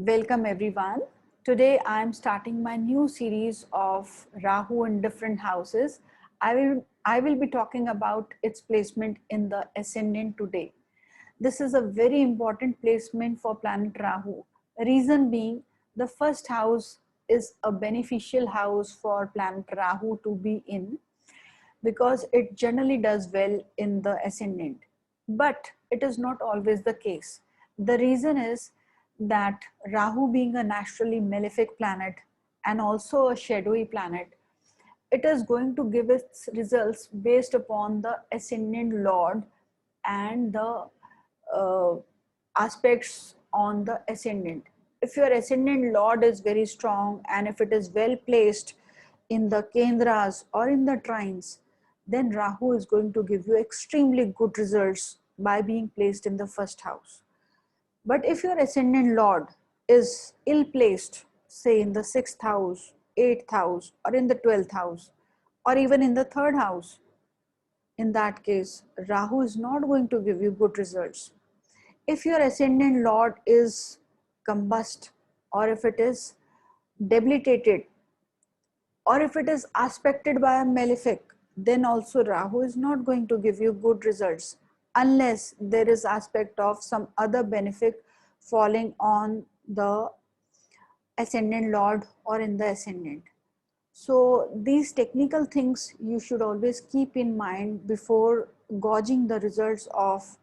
Welcome everyone. Today I am starting my new series of Rahu in different houses. I will be talking about its placement in the ascendant today. This is a very important placement for planet Rahu. Reason being, the first house is a beneficial house for planet Rahu to be in because it generally does well in the ascendant. But it is not always the case. The reason is that Rahu, being a naturally malefic planet and also a shadowy planet, it is going to give its results based upon the ascendant lord and the uh, aspects on the ascendant. If your ascendant lord is very strong and if it is well placed in the kendras or in the trines, then Rahu is going to give you extremely good results by being placed in the first house. But if your ascendant lord is ill placed, say in the sixth house, eighth house, or in the 12th house, or even in the third house, in that case, Rahu is not going to give you good results. If your ascendant lord is combust, or if it is debilitated, or if it is aspected by a malefic, then also Rahu is not going to give you good results unless there is aspect of some other benefic falling on the ascendant lord or in the ascendant. So these technical things you should always keep in mind before gauging the results of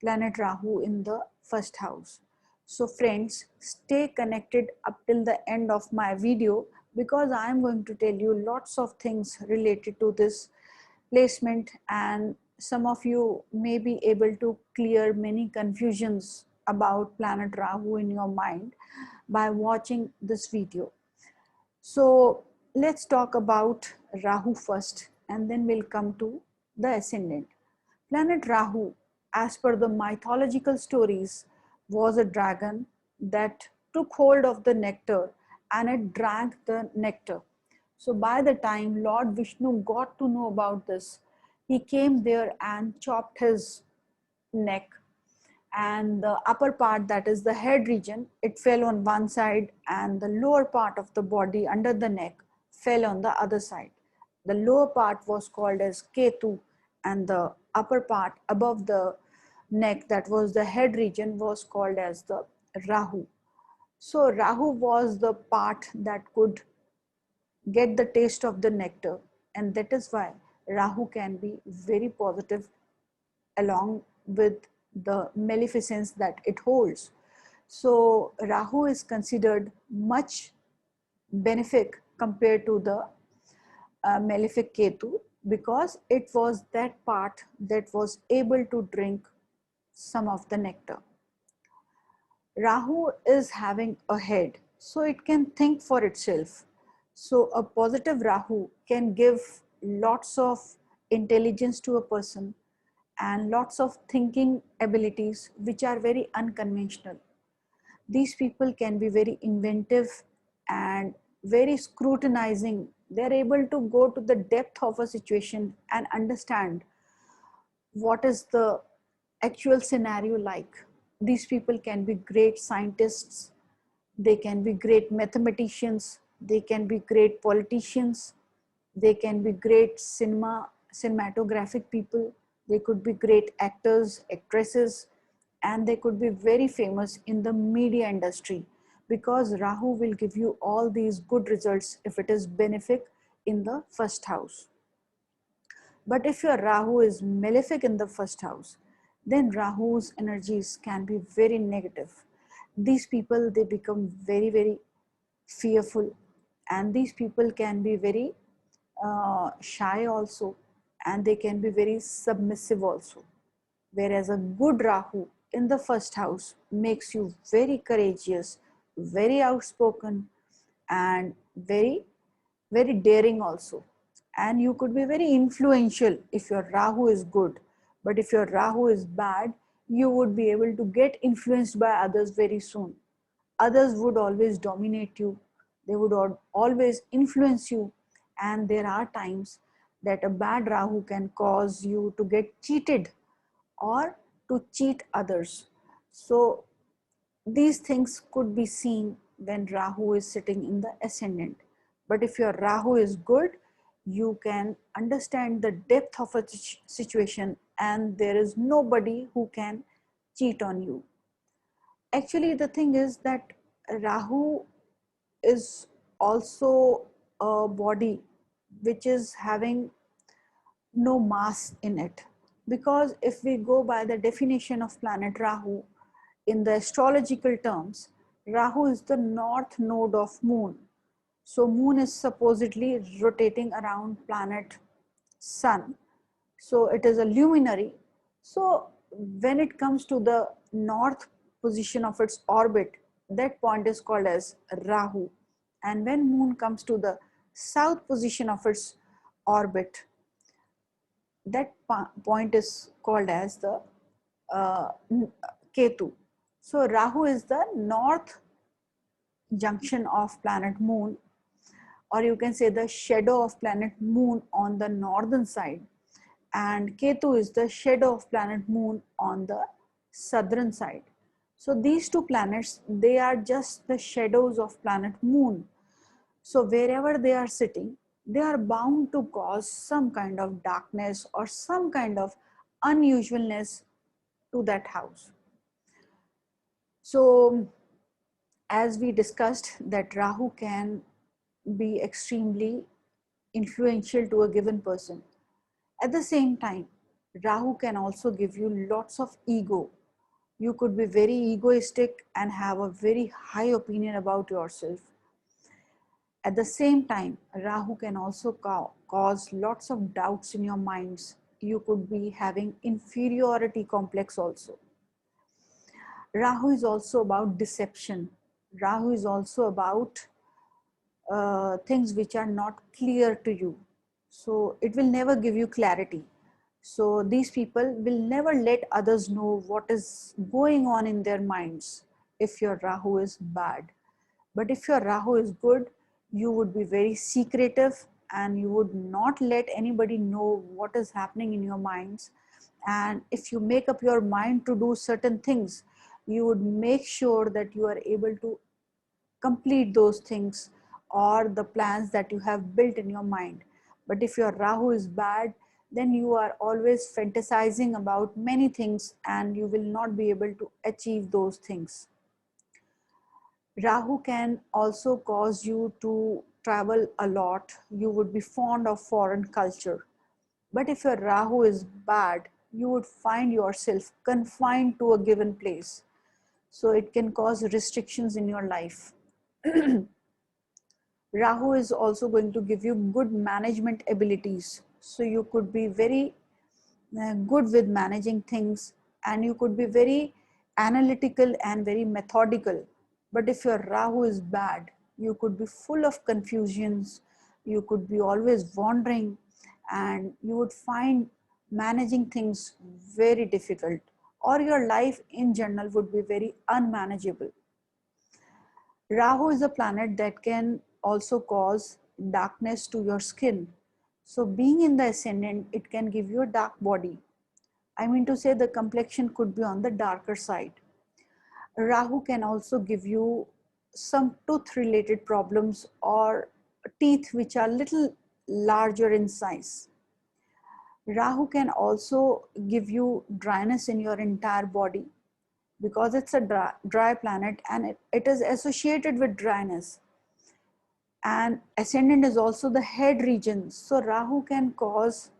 planet Rahu in the first house. So friends, stay connected up till the end of my video because I am going to tell you lots of things related to this placement, and some of you may be able to clear many confusions about planet Rahu in your mind by watching this video. So let's talk about Rahu first and then we'll come to the ascendant. Planet Rahu, as per the mythological stories, was a dragon that took hold of the nectar and it drank the nectar. So by the time Lord Vishnu got to know about this, he came there and chopped his neck, and the upper part, that is the head region, it fell on one side, and the lower part of the body under the neck fell on the other side. The lower part was called as Ketu, and the upper part above the neck, that was the head region, was called as the Rahu. So Rahu was the part that could get the taste of the nectar, and that is why Rahu can be very positive along with the maleficence that it holds. So Rahu is considered much benefic compared to the malefic Ketu because it was that part that was able to drink some of the nectar. Rahu is having a head, so it can think for itself. So a positive Rahu can give lots of intelligence to a person and lots of thinking abilities which are very unconventional. These people can be very inventive and very scrutinizing. They're able to go to the depth of a situation and understand what is the actual scenario like. These people can be great scientists, they can be great mathematicians, they can be great politicians, they can be great cinematographic people, they could be great actors, actresses, and they could be very famous in the media industry because Rahu will give you all these good results if it is benefic in the first house. But if your Rahu is malefic in the first house, then Rahu's energies can be very negative. These people, they become very, very fearful, and these people can be very shy also, and they can be very submissive also. Whereas a good Rahu in the first house makes you very courageous, very outspoken, and very, very daring also. And you could be very influential if your Rahu is good. But if your Rahu is bad, you would be able to get influenced by others very soon. Others would always dominate you, they would always influence you, and there are times that a bad Rahu can cause you to get cheated or to cheat others. So these things could be seen when Rahu is sitting in the ascendant. But if your Rahu is good, you can understand the depth of a situation and there is nobody who can cheat on you. Actually, the thing is that Rahu is also a body which is having no mass in it. Because if we go by the definition of planet Rahu, in the astrological terms, Rahu is the north node of moon. So moon is supposedly rotating around planet sun. So it is a luminary. So when it comes to the north position of its orbit, that point is called as Rahu. And when moon comes to the south position of its orbit, that point is called as the uh, Ketu. So Rahu is the north junction of planet moon, or you can say the shadow of planet moon on the northern side, and Ketu is the shadow of planet moon on the southern side. So these two planets, they are just the shadows of planet moon. So wherever they are sitting, they are bound to cause some kind of darkness or some kind of unusualness to that house. So as we discussed, that Rahu can be extremely influential to a given person. At the same time, Rahu can also give you lots of ego. You could be very egoistic and have a very high opinion about yourself. At the same time, Rahu can also cause lots of doubts in your minds. You could be having inferiority complex also. Rahu is also about deception. Rahu is also about things which are not clear to you. So it will never give you clarity. So these people will never let others know what is going on in their minds if your Rahu is bad. But if your Rahu is good, you would be very secretive and you would not let anybody know what is happening in your minds. And if you make up your mind to do certain things, you would make sure that you are able to complete those things or the plans that you have built in your mind. But if your Rahu is bad, then you are always fantasizing about many things and you will not be able to achieve those things. Rahu can also cause you to travel a lot. You would be fond of foreign culture. But if your Rahu is bad, you would find yourself confined to a given place. So it can cause restrictions in your life. Rahu is also going to give you good management abilities. So you could be very good with managing things and you could be very analytical and very methodical. But if your Rahu is bad, you could be full of confusions, you could be always wandering, and you would find managing things very difficult, or your life in general would be very unmanageable. Rahu is a planet that can also cause darkness to your skin. So being in the ascendant, it can give you a dark body. I mean to say the complexion could be on the darker side. Rahu can also give you some tooth related problems or teeth which are little larger in size. Rahu can also give you dryness in your entire body because it's a dry planet and it is associated with dryness. And ascendant is also the head region. So Rahu can cause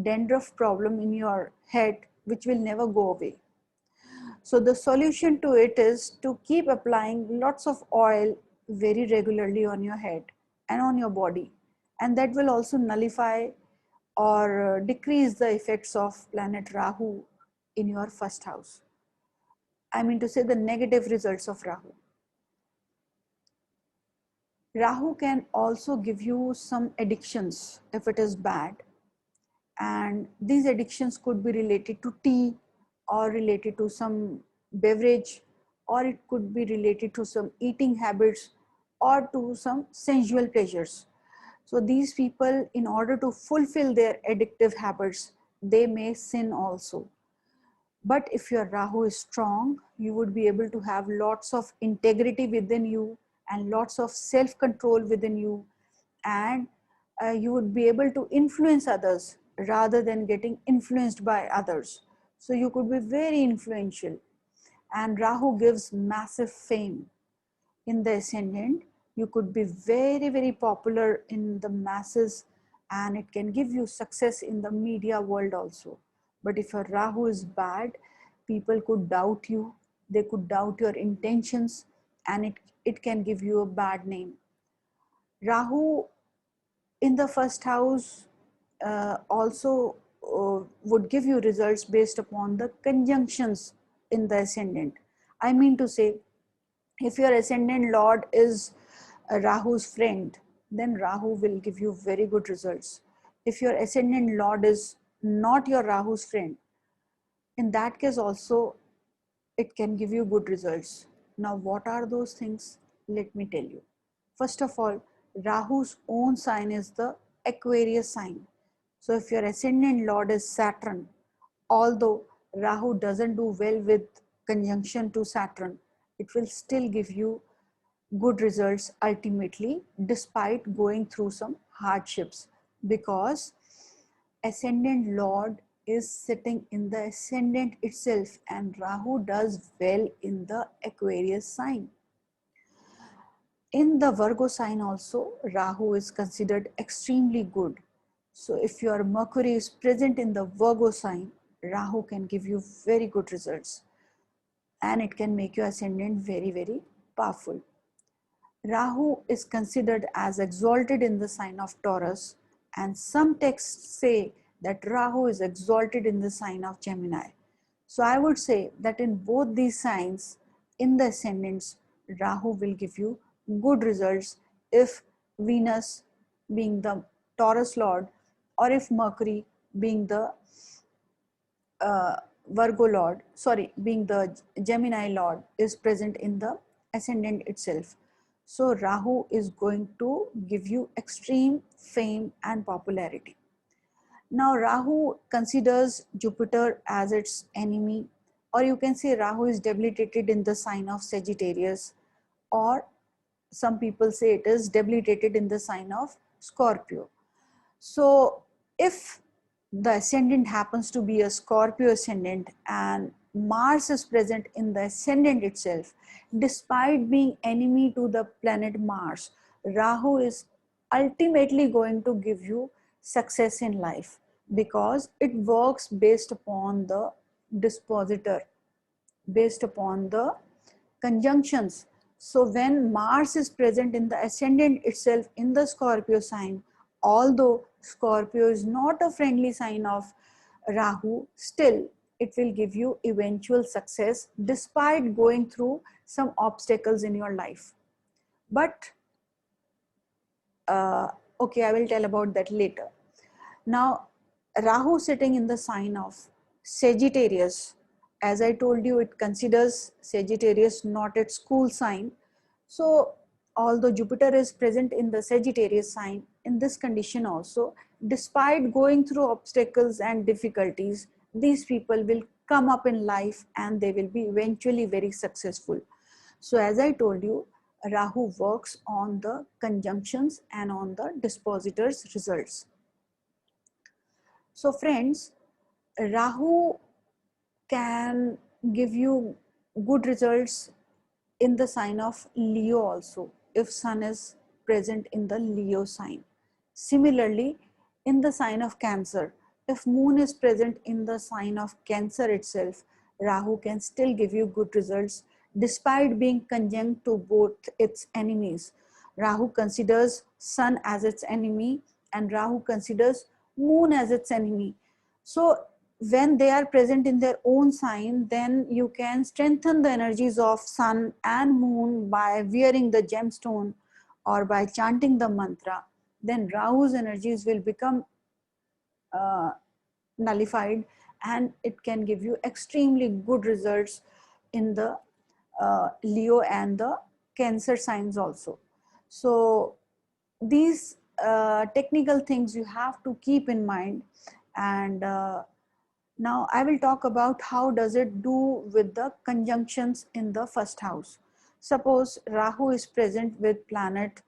dandruff problem in your head which will never go away. So the solution to it is to keep applying lots of oil very regularly on your head and on your body. And that will also nullify or decrease the effects of planet Rahu in your first house. I mean to say the negative results of Rahu. Rahu can also give you some addictions if it is bad. And these addictions could be related to tea or related to some beverage, or it could be related to some eating habits or to some sensual pleasures. So these people, in order to fulfill their addictive habits, they may sin also. But if your Rahu is strong, you would be able to have lots of integrity within you and lots of self-control within you, and you would be able to influence others rather than getting influenced by others. So you could be very influential. And Rahu gives massive fame. In the ascendant, you could be very, very popular in the masses, and it can give you success in the media world also. But if your Rahu is bad, people could doubt you, they could doubt your intentions, and it can give you a bad name. Rahu in the first house also would give you results based upon the conjunctions in the ascendant. I mean to say, if your ascendant lord is Rahu's friend, then Rahu will give you very good results. If your ascendant lord is not your Rahu's friend, in that case also it can give you good results. Now, what are those things? Let me tell you. First of all, Rahu's own sign is the Aquarius sign. So if your ascendant lord is Saturn, although Rahu doesn't do well with conjunction to Saturn, it will still give you good results ultimately, despite going through some hardships, because ascendant lord is sitting in the ascendant itself, and Rahu does well in the Aquarius sign. In the Virgo sign also, Rahu is considered extremely good. So if your Mercury is present in the Virgo sign, Rahu can give you very good results, and it can make your ascendant very, very powerful. Rahu is considered as exalted in the sign of Taurus, and some texts say that Rahu is exalted in the sign of Gemini. So I would say that in both these signs, in the ascendants, Rahu will give you good results if Venus being the Taurus lord, or if Mercury being the Virgo lord, sorry, being the Gemini lord is present in the ascendant itself. So Rahu is going to give you extreme fame and popularity. Now Rahu considers Jupiter as its enemy, or you can say Rahu is debilitated in the sign of Sagittarius, or some people say it is debilitated in the sign of Scorpio. So if the ascendant happens to be a Scorpio ascendant and Mars is present in the ascendant itself, despite being enemy to the planet Mars, Rahu is ultimately going to give you success in life, because it works based upon the dispositor, based upon the conjunctions. So when Mars is present in the ascendant itself in the Scorpio sign, although Scorpio is not a friendly sign of Rahu, still it will give you eventual success despite going through some obstacles in your life. But okay, I will tell about that later. Now, Rahu sitting in the sign of Sagittarius, as I told you, it considers Sagittarius not its cool sign. So, although Jupiter is present in the Sagittarius sign, in this condition also, despite going through obstacles and difficulties, these people will come up in life and they will be eventually very successful. So, as I told you, Rahu works on the conjunctions and on the dispositor's results. So friends, Rahu can give you good results in the sign of Leo also, if Sun is present in the Leo sign. Similarly, in the sign of Cancer, if Moon is present in the sign of Cancer itself, Rahu can still give you good results despite being conjunct to both its enemies. Rahu considers Sun as its enemy, and Rahu considers Moon as its enemy. So when they are present in their own sign, then you can strengthen the energies of Sun and Moon by wearing the gemstone or by chanting the mantra. Then Rahu's energies will become nullified, and it can give you extremely good results in the Leo and the Cancer signs also. So these technical things you have to keep in mind, and Now I will talk about how does it do with the conjunctions in the first house. Suppose Rahu is present with planet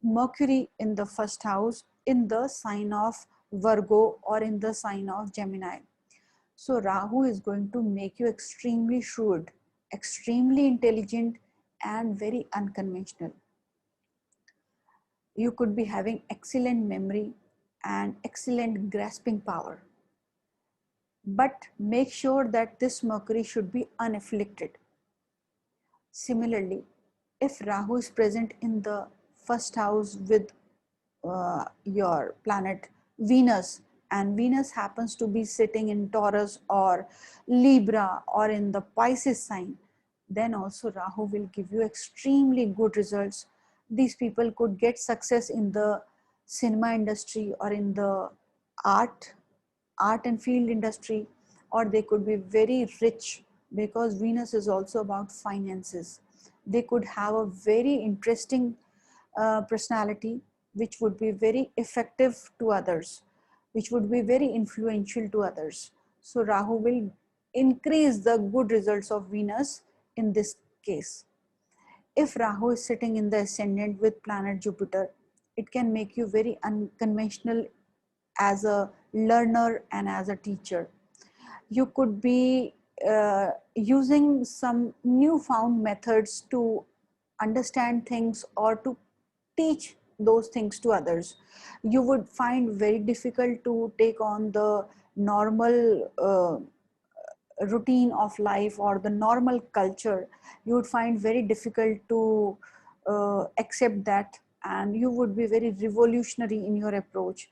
Mercury in the first house in the sign of Virgo or in the sign of Gemini. So Rahu is going to make you extremely shrewd, extremely intelligent, and very unconventional. You could be having excellent memory and excellent grasping power. But make sure that this Mercury should be unafflicted. Similarly, if Rahu is present in the first house with your planet Venus, and Venus happens to be sitting in Taurus or Libra or in the Pisces sign, then also Rahu will give you extremely good results. These people could get success in the cinema industry or in the art and field industry, or they could be very rich because Venus is also about finances. They could have a very interesting personality which would be very effective to others, which would be very influential to others. So Rahu will increase the good results of Venus in this case. If Rahu is sitting in the ascendant with planet Jupiter, it can make you very unconventional as a learner and as a teacher. You could be using some newfound methods to understand things or to teach those things to others. You would find very difficult to take on the normal routine of life or the normal culture. You would find very difficult to accept that, and you would be very revolutionary in your approach.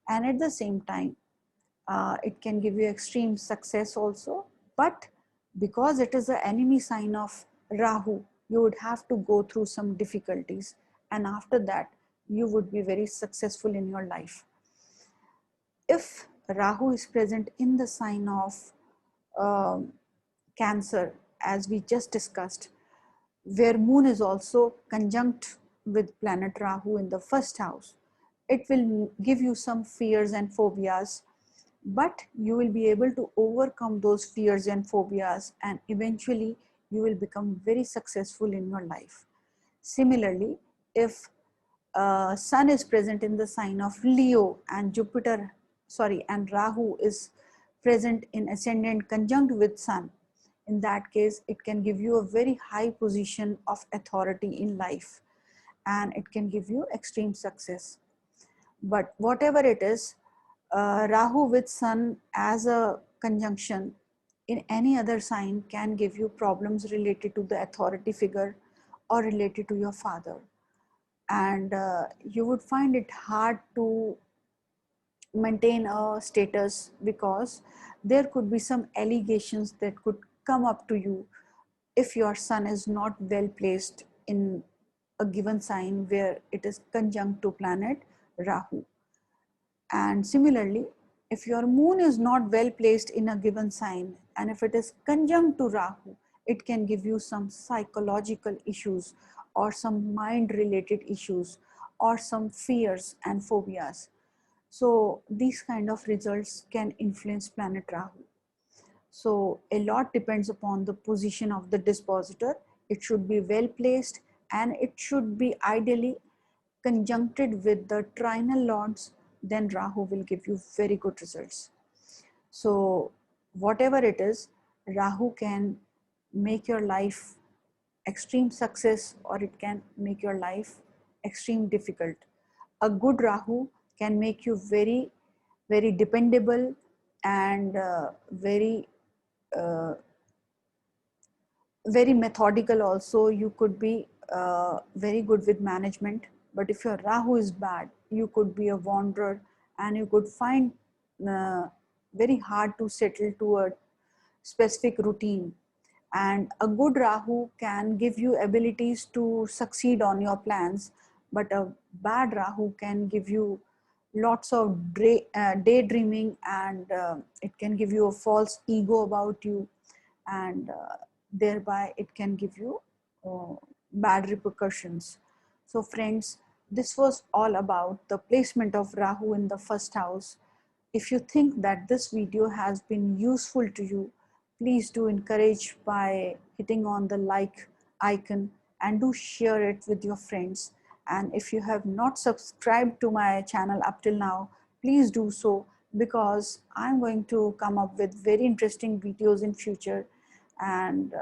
And at the same time, it can give you extreme success also. But because it is the enemy sign of Rahu, you would have to go through some difficulties, and after that you would be very successful in your life. If Rahu is present in the sign of um Cancer, as we just discussed, where Moon is also conjunct with planet Rahu in the first house, it will give you some fears and phobias, but you will be able to overcome those fears and phobias, and eventually you will become very successful in your life. Similarly, if Sun is present in the sign of Leo and and Rahu is present in ascendant conjunct with Sun, in that case, it can give you a very high position of authority in life, and it can give you extreme success. But whatever it is, Rahu with Sun as a conjunction in any other sign can give you problems related to the authority figure or related to your father. And you would find it hard to maintain a status because there could be some allegations that could come up to you if your Sun is not well placed in a given sign where it is conjunct to planet Rahu. And similarly, if your Moon is not well placed in a given sign and if it is conjunct to Rahu, it can give you some psychological issues or some mind related issues or some fears and phobias. So these kind of results can influence planet Rahu. So a lot depends upon the position of the dispositor. It should be well placed, and it should be ideally conjuncted with the trinal lords. Then Rahu will give you very good results. So whatever it is, Rahu can make your life extreme success or it can make your life extreme difficult. A good Rahu can make you very, very dependable and uh, very methodical also. You could be very good with management, but if your Rahu is bad, you could be a wanderer and you could find uh, very hard to settle to a specific routine. And a good Rahu can give you abilities to succeed on your plans, but a bad Rahu can give you lots of daydreaming, and it can give you a false ego about you, and thereby it can give you uh, bad repercussions. So friends, this was all about the placement of Rahu in the first house. If you think that this video has been useful to you, please do encourage by hitting on the like icon and do share it with your friends. And if you have not subscribed to my channel up till now, please do so, because I'm going to come up with very interesting videos in future. And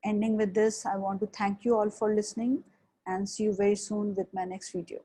ending with this, I want to thank you all for listening and see you very soon with my next video.